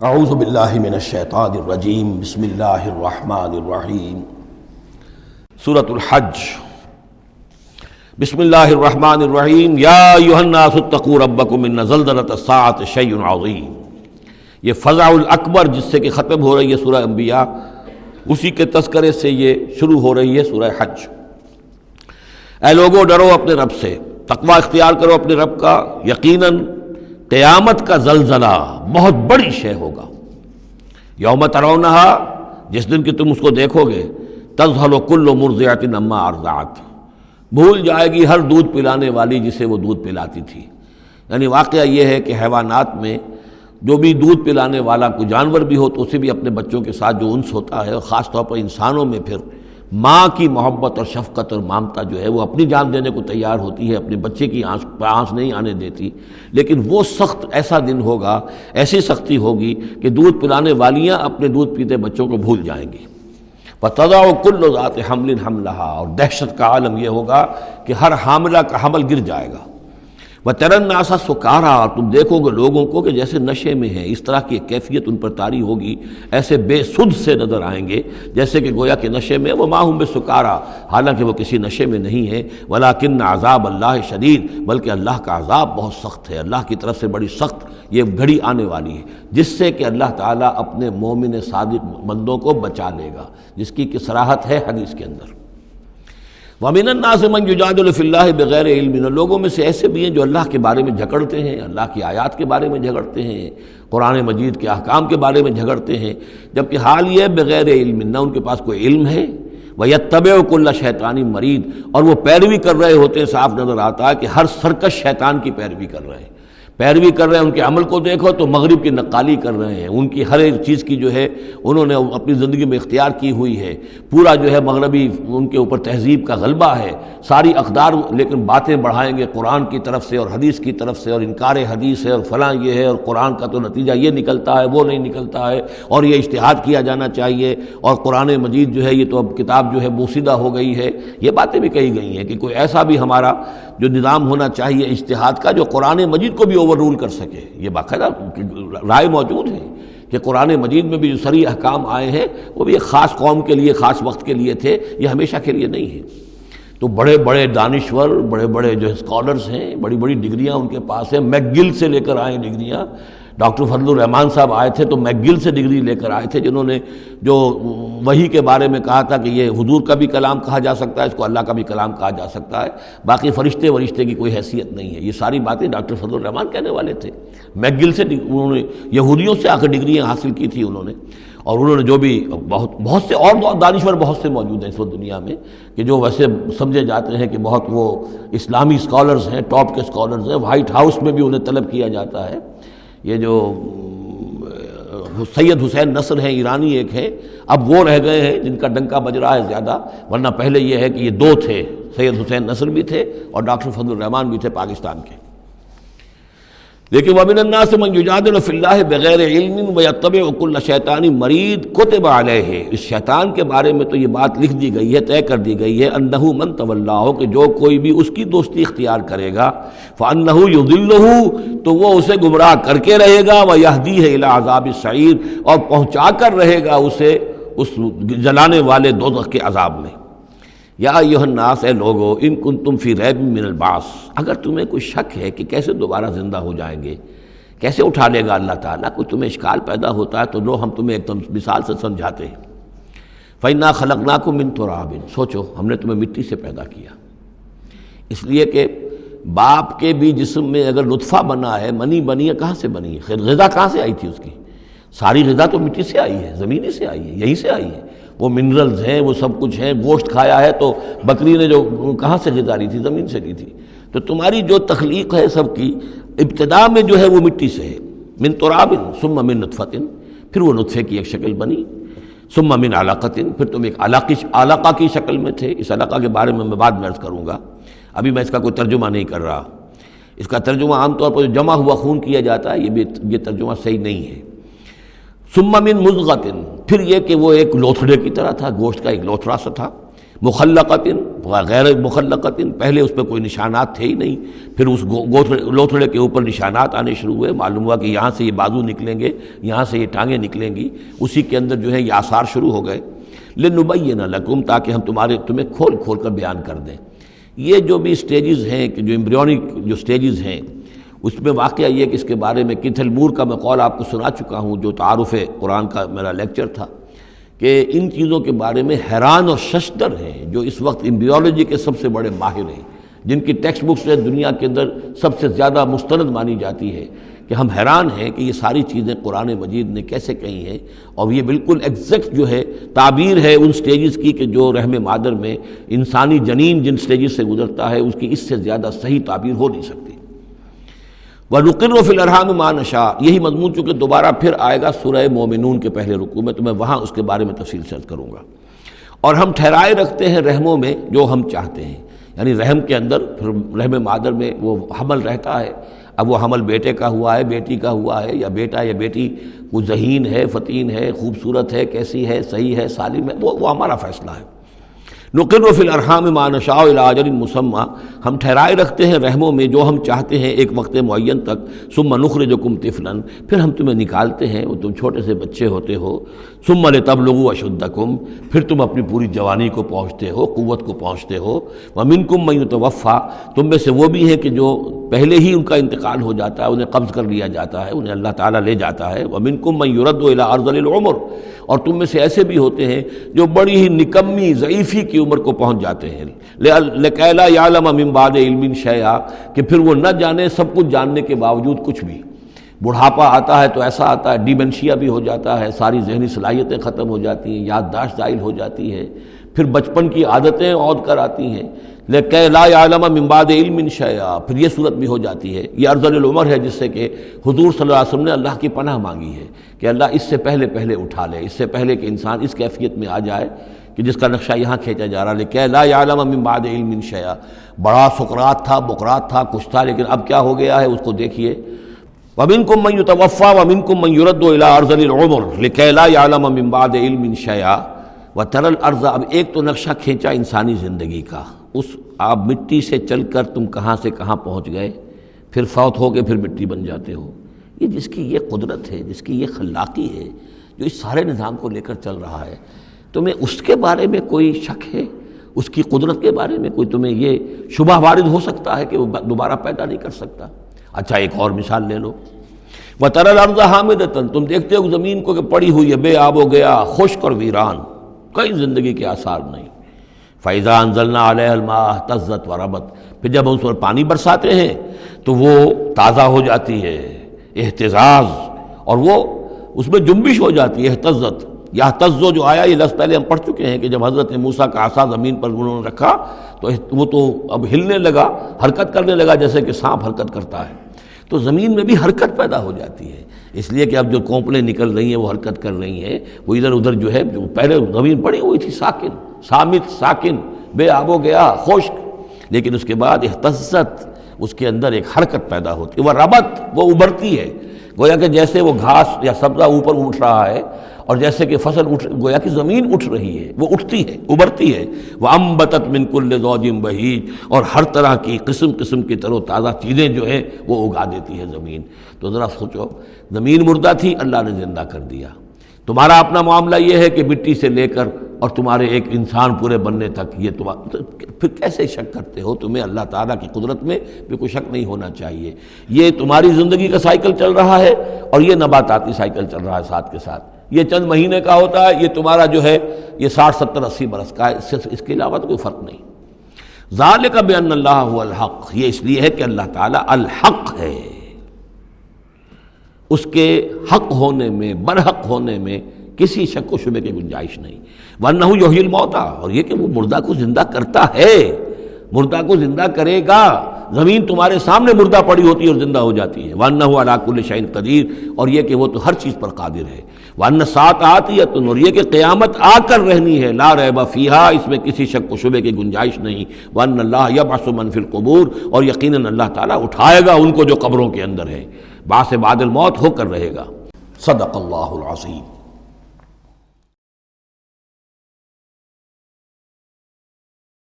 اعوذ باللہ من الشیطان الرجیم بسم اللہ الرحمن الرحیم سورۃ الحج بسم اللہ الرحمن الرحیم یا ایھا الناس اتقوا ربکم ان زلزلۃ الساعۃ شیء عظیم۔ یہ فزع الاکبر جس سے کہ ختم ہو رہی ہے سورہ انبیاء، اسی کے تذکرے سے یہ شروع ہو رہی ہے سورہ حج۔ اے لوگو ڈرو اپنے رب سے، تقوی اختیار کرو اپنے رب کا، یقیناً قیامت کا زلزلہ بہت بڑی شے ہوگا۔ یوم ترونہا، جس دن کہ تم اس کو دیکھو گے، تذہل کل مرضعۃ عما ارضعت، بھول جائے گی ہر دودھ پلانے والی جسے وہ دودھ پلاتی تھی۔ یعنی واقعہ یہ ہے کہ حیوانات میں جو بھی دودھ پلانے والا کوئی جانور بھی ہو تو اسے بھی اپنے بچوں کے ساتھ جو انس ہوتا ہے، اور خاص طور پر انسانوں میں پھر ماں کی محبت اور شفقت اور مامتا جو ہے وہ اپنی جان دینے کو تیار ہوتی ہے، اپنے بچے کی آنس نہیں آنے دیتی۔ لیکن وہ سخت ایسا دن ہوگا، ایسی سختی ہوگی کہ دودھ پلانے والیاں اپنے دودھ پیتے بچوں کو بھول جائیں گی۔ وَتَضَعُ كُلُّ ذَاتِ حَمْلٍ حَمْلَهَا، اور دہشت کا عالم یہ ہوگا کہ ہر حاملہ کا حمل گر جائے گا۔ وَتَرَى النَّاسَ سُكَارَىٰ، اور تم دیکھو گے لوگوں کو کہ جیسے نشے میں ہیں، اس طرح کی ایک کیفیت ان پر طاری ہوگی، ایسے بے سدھ سے نظر آئیں گے جیسے کہ گویا کہ نشے میں، وَمَا هُم بِسُكَارَىٰ، حالانکہ وہ کسی نشے میں نہیں ہے۔ وَلَٰكِنَّ عَذَابَ اللَّهِ شَدِيدٌ، بلکہ اللہ کا عذاب بہت سخت ہے، اللہ کی طرف سے بڑی سخت یہ گھڑی آنے والی ہے جس سے کہ اللہ تعالیٰ اپنے مومن صادق بندوں کو بچا لے گا، جس کی کہ صراحت ہے حدیث کے اندر۔ وَمِنَ النَّاسِ مَن يُجَادِلُ فِي اللَّهِ بِغَيْرِ عِلْمٍ، لوگوں میں سے ایسے بھی ہیں جو اللہ کے بارے میں جھگڑتے ہیں، اللہ کی آیات کے بارے میں جھگڑتے ہیں، قرآن مجید کے احکام کے بارے میں جھگڑتے ہیں، جبکہ حال یہ بغیر علم، نہ ان کے پاس کوئی علم ہے۔ وَيَتَّبِعُ كُلَّ شَيْطَانٍ مَرِيدٍ، اور وہ پیروی کر رہے ہوتے ہیں، صاف نظر آتا ہے کہ ہر سرکش شیطان کی پیروی کر رہے ہیں۔ پیروی کر رہے ہیں، ان کے عمل کو دیکھو تو مغرب کی نقالی کر رہے ہیں، ان کی ہر ایک چیز کی جو ہے انہوں نے اپنی زندگی میں اختیار کی ہوئی ہے، پورا جو ہے مغربی ان کے اوپر تہذیب کا غلبہ ہے، ساری اقدار، لیکن باتیں بڑھائیں گے قرآن کی طرف سے اور حدیث کی طرف سے، اور انکار حدیث ہے اور فلاں یہ ہے، اور قرآن کا تو نتیجہ یہ نکلتا ہے، وہ نہیں نکلتا ہے، اور یہ اجتہاد کیا جانا چاہیے، اور قرآن مجید جو ہے یہ تو اب کتاب جو ہے بوسیدہ ہو گئی ہے۔ یہ باتیں بھی کہی گئی ہیں کہ کوئی ایسا بھی ہمارا جو نظام ہونا چاہیے اجتہاد کا جو قرآن مجید کو بھی اوور رول کر سکے۔ یہ باقاعدہ رائے موجود ہے کہ قرآن مجید میں بھی جو صریح احکام آئے ہیں وہ بھی ایک خاص قوم کے لیے، خاص وقت کے لیے تھے، یہ ہمیشہ کے لیے نہیں ہے۔ تو بڑے بڑے دانشور، بڑے بڑے جو اسکالرز ہیں، بڑی بڑی ڈگریاں ان کے پاس ہیں، میک گل سے لے کر آئے ڈگریاں۔ ڈاکٹر فضل الرحمان صاحب آئے تھے تو میک گل سے ڈگری لے کر آئے تھے، جنہوں نے جو وحی کے بارے میں کہا تھا کہ یہ حضور کا بھی کلام کہا جا سکتا ہے، اس کو اللہ کا بھی کلام کہا جا سکتا ہے، باقی فرشتے کی کوئی حیثیت نہیں ہے۔ یہ ساری باتیں ڈاکٹر فضل الرحمان کہنے والے تھے۔ میک گل سے انہوں نے یہودیوں سے آ کر ڈگریاں حاصل کی تھی انہوں نے، اور انہوں نے جو بھی بہت سے اور دانشور بہت سے موجود ہیں اس وقت دنیا میں کہ جو ویسے سمجھے جاتے ہیں کہ بہت وہ اسلامی اسکالرز ہیں، ٹاپ کے اسکالرز ہیں۔ وائٹ ہاؤس میں بھی انہیں طلب کیا جاتا ہے۔ یہ جو سید حسین نصر ہیں، ایرانی ایک ہیں، اب وہ رہ گئے ہیں جن کا ڈنکا بج رہا ہے زیادہ، ورنہ پہلے یہ ہے کہ یہ دو تھے، سید حسین نصر بھی تھے اور ڈاکٹر فضل الرحمان بھی تھے پاکستان کے۔ لیکن وَمِنَ النَّاسِ مَن يُجَادِلُ فِي اللَّهِ بِغَيْرِ عِلْمٍ وَيَتَّبِعُ كُلَّ شَيْطَانٍ مَرِيدٍ كُتِبَ عَلَيْهِ، اس شیطان کے بارے میں تو یہ بات لکھ دی گئی ہے، طے کر دی گئی ہے، أَنَّهُ مَن تَوَلَّاهُ، کہ جو کوئی بھی اس کی دوستی اختیار کرے گا، فَأَنَّهُ يُضِلُّهُ، تو وہ اسے گمراہ کر کے رہے گا، وَيَهْدِيهِ إِلَىٰ عَذَابِ السَّعِيرِ، اور پہنچا کر رہے گا اسے اس جلانے والے دوزخ کے عذاب میں۔ یا ایھا الناس، اے لوگو، ان کنتم فی ریب من البعث، اگر تمہیں کوئی شک ہے کہ کیسے دوبارہ زندہ ہو جائیں گے، کیسے اٹھا لے گا اللہ تعالیٰ، کوئی تمہیں اشکال پیدا ہوتا ہے تو لو ہم تمہیں ایک مثال سے سمجھاتے ہیں۔ فَإِنَّا خَلَقْنَاكُم مِّن تُرَابٍ، سوچو ہم نے تمہیں مٹی سے پیدا کیا، اس لیے کہ باپ کے بھی جسم میں اگر نطفہ بنا ہے، منی بنی ہے، کہاں سے بنی ہے؟ غذا کہاں سے آئی تھی اس کی؟ ساری غذا تو مٹی سے آئی ہے، زمین سے آئی ہے، یہیں سے آئی ہے، وہ منرلز ہیں، وہ سب کچھ ہیں۔ گوشت کھایا ہے تو بکری نے جو کہاں سے غذا لی تھی؟ زمین سے لی تھی۔ تو تمہاری جو تخلیق ہے سب کی ابتدا میں جو ہے وہ مٹی سے ہے۔ من تراب ثم من نطفۃ، پھر وہ نطفے کی ایک شکل بنی، ثم من علقۃ، پھر تم ایک علقہ کی شکل میں تھے۔ اس علقہ کے بارے میں بعد میں عرض کروں گا، ابھی میں اس کا کوئی ترجمہ نہیں کر رہا۔ اس کا ترجمہ عام طور پر جمع ہوا خون کیا جاتا ہے، یہ ترجمہ صحیح نہیں ہے۔ ثم من مضغۃ، پھر یہ کہ وہ ایک لوتھڑے کی طرح تھا، گوشت کا ایک لوتھڑا سا تھا، مخلقۃ و غیر مخلقۃ، پہلے اس پہ کوئی نشانات تھے ہی نہیں، پھر اس لوتھڑے کے اوپر نشانات آنے شروع ہوئے، معلوم ہوا کہ یہاں سے یہ بازو نکلیں گے، یہاں سے یہ ٹانگیں نکلیں گی، اسی کے اندر جو ہے یہ آثار شروع ہو گئے۔ لنبین لکم، تاکہ ہم تمہیں کھول کھول کر بیان کر دیں۔ یہ جو بھی سٹیجز ہیں کہ جو ایمبریونک جو سٹیجز ہیں، اس میں واقعہ یہ کہ اس کے بارے میں کیتھل مور کا میں قول آپ کو سنا چکا ہوں، جو تعارف قرآن کا میرا لیکچر تھا، کہ ان چیزوں کے بارے میں حیران اور ششدر ہیں جو اس وقت ایمبریولوجی کے سب سے بڑے ماہر ہیں، جن کی ٹیکسٹ بکس دنیا کے اندر سب سے زیادہ مستند مانی جاتی ہے، کہ ہم حیران ہیں کہ یہ ساری چیزیں قرآن مجید نے کیسے کہی ہیں، اور یہ بالکل ایگزیکٹ جو ہے تعبیر ہے ان سٹیجز کی کہ جو رحم مادر میں انسانی جنین جن سٹیجز سے گزرتا ہے اس کی اس سے زیادہ صحیح تعبیر ہو نہیں سکتی۔ وَنُقِرُّ فِي الْأَرْحَامِ مَا نَشَاءُ، یہی مضمون چونکہ دوبارہ پھر آئے گا سورہ مومنون کے پہلے رکوع میں، تو میں وہاں اس کے بارے میں تفصیل سے کروں گا۔ اور ہم ٹھہرائے رکھتے ہیں رحموں میں جو ہم چاہتے ہیں، یعنی رحم کے اندر پھر رحم مادر میں وہ حمل رہتا ہے، اب وہ حمل بیٹے کا ہوا ہے، بیٹی کا ہوا ہے، یا بیٹا یا بیٹی وہ ذہین ہے، فتین ہے، خوبصورت ہے، کیسی ہے، صحیح ہے، سالم ہے، وہ ہمارا فیصلہ ہے۔ نقر فی الارحام ما نشاء الی اجل مسمی، ہم ٹھہرائے رکھتے ہیں رحموں میں جو ہم چاہتے ہیں ایک وقت معین تک، ثم نخرجکم طفلا، پھر ہم تمہیں نکالتے ہیں اور تم چھوٹے سے بچے ہوتے ہو، ثم لتبلغوا اشدکم، پھر تم اپنی پوری جوانی کو پہنچتے ہو، قوت کو پہنچتے ہو، ومنکم من یتوفی، تم میں سے وہ بھی ہیں کہ جو پہلے ہی ان کا انتقال ہو جاتا ہے، انہیں قبض کر لیا جاتا ہے، انہیں اللہ تعالیٰ لے جاتا ہے، ومنکم من یرد الی ارذل العمر، اور تم میں سے ایسے بھی ہوتے ہیں جو بڑی ہی نکمی ضعیفی کی عمر کو پہنچ جاتے ہیں، لکئی لا یعلم من بعد علم شیئا، کہ پھر وہ نہ جانے سب کچھ جاننے کے باوجود کچھ بھی۔ بڑھاپا آتا ہے تو ایسا آتا ہے، ڈیمنشیا بھی ہو جاتا ہے، ساری ذہنی صلاحیتیں ختم ہو جاتی ہیں، یادداشت زائل ہو جاتی ہے، پھر بچپن کی عادتیں عود کر آتی ہیں، لکئی لا یعلم من بعد علم شیئا، پھر یہ صورت بھی ہو جاتی ہے۔ یہ ارذل العمر ہے جس سے کہ حضور صلی اللہ علیہ وسلم نے اللہ کی پناہ مانگی ہے کہ اللہ اس سے پہلے اٹھا لے، اس سے پہلے کہ انسان اس کیفیت میں آ جائے کہ جس کا نقشہ یہاں کھینچا جا رہا ہے، لکئی لا یعلم من بعد علم شیئا۔ بڑا سقراط تھا، بقراط تھا، کچھ تھا، لیکن اب کیا ہو گیا ہے اس کو دیکھیے۔ وَمِنْكُمْ مَنْ يُتَوَفَّى وَمِنْكُمْ مَنْ يُرَدُّ إِلَىٰ أَرْذَلِ الْعُمُرِ لِكَيْ لَا يَعْلَمَ مِنْ بَعْدِ عِلْمٍ شَيْئًا وَتَرَى الْأَرْضَ، اب ایک تو نقشہ کھینچا انسانی زندگی کا، اس آپ مٹی سے چل کر تم کہاں سے کہاں پہنچ گئے، پھر فوت ہو کے پھر مٹی بن جاتے ہو۔ یہ جس کی یہ قدرت ہے، جس کی یہ خلاقی ہے، جو اس سارے نظام کو لے کر چل رہا ہے، تمہیں اس کے بارے میں کوئی شک ہے؟ اس کی قدرت کے بارے میں کوئی تمہیں یہ شبہ وارد ہو سکتا ہے کہ وہ دوبارہ پیدا نہیں کر سکتا؟ اچھا ایک اور مثال لے لو، وَتَرَى الْأَرْضَ حَامِدَةً، تم دیکھتے ہو زمین کو کہ پڑی ہوئی ہے، بے آب و گیا، خشک اور ویران، کئی زندگی کے آثار نہیں۔ فَإِذَا أَنزَلْنَا عَلَيْهَا الْمَاءَ اهْتَزَّتْ وَرَبَتْ، پھر جب ہم اس پر پانی برساتے ہیں تو وہ تازہ ہو جاتی ہے، اہتزاز، اور وہ اس میں جنبش ہو جاتی ہے، اہتزت۔ یہتزو جو آیا یہ لفظ پہلے ہم پڑھ چکے ہیں کہ جب حضرت موسیٰ کا عصا زمین پر انہوں نے رکھا تو وہ تو اب ہلنے لگا، حرکت کرنے لگا جیسے کہ سانپ حرکت کرتا ہے، تو زمین میں بھی حرکت پیدا ہو جاتی ہے، اس لیے کہ اب جو کونپلیں نکل رہی ہیں وہ حرکت کر رہی ہیں، وہ ادھر ادھر جو ہے، جو پہلے زمین پڑی ہوئی تھی ساکن، صامت، ساکن، بے آب و گیا، خشک، لیکن اس کے بعد اہتزت، اس کے اندر ایک حرکت پیدا ہوتی ہے، وہ ربت، وہ ابھرتی ہے، گویا کہ جیسے وہ گھاس یا سبزہ اوپر اٹھ رہا ہے، اور جیسے کہ فصل گویا کہ زمین اٹھ رہی ہے، وہ اٹھتی ہے، ابھرتی ہے۔ وَأَنبَتَتْ مِن كُلِّ زَوْجٍ بَهِيجٍ، اور ہر طرح کی قسم قسم کی تر و تازہ چیزیں جو ہیں وہ اگا دیتی ہے زمین۔ تو ذرا سوچو، زمین مردہ تھی، اللہ نے زندہ کر دیا۔ تمہارا اپنا معاملہ یہ ہے کہ مٹی سے لے کر اور تمہارے ایک انسان پورے بننے تک، یہ پھر کیسے شک کرتے ہو؟ تمہیں اللہ تعالیٰ کی قدرت میں بھی کوئی شک نہیں ہونا چاہیے۔ یہ تمہاری زندگی کا سائیکل چل رہا ہے اور یہ نباتاتی سائیکل چل رہا ہے ساتھ کے ساتھ، یہ چند مہینے کا ہوتا ہے، یہ تمہارا جو ہے یہ 60 70 80 برس کا ہے، اس کے علاوہ تو کوئی فرق نہیں۔ ذالک بأن اللہ هو الحق، یہ اس لیے ہے کہ اللہ تعالیٰ الحق ہے، اس کے حق ہونے میں، برحق ہونے میں کسی شک و شبے کی گنجائش نہیں۔ وَأَنَّهُ يُحْيِي الْمَوْتَىٰ، اور یہ کہ وہ مردہ کو زندہ کرتا ہے، مردہ کو زندہ کرے گا۔ زمین تمہارے سامنے مردہ پڑی ہوتی ہے اور زندہ ہو جاتی ہے۔ وَأَنَّهُ عَلَىٰ كُلِّ شَيْءٍ قَدِيرٌ، اور یہ کہ وہ تو ہر چیز پر قادر ہے۔ وَأَنَّ السَّاعَةَ آتِيَةٌ، اور یہ کہ قیامت آ کر رہنی ہے، لَا رَيْبَ فِيهَا، اس میں کسی شک و شبے کی گنجائش نہیں۔ وَأَنَّ اللَّهَ يَبْعَثُ مَن فِي الْقُبُورِ، اور یقیناً اللہ تعالیٰ اٹھائے گا ان کو جو قبروں کے اندر ہے، بعث بعد الموت ہو کر رہے گا۔ صدق اللہ العظیم۔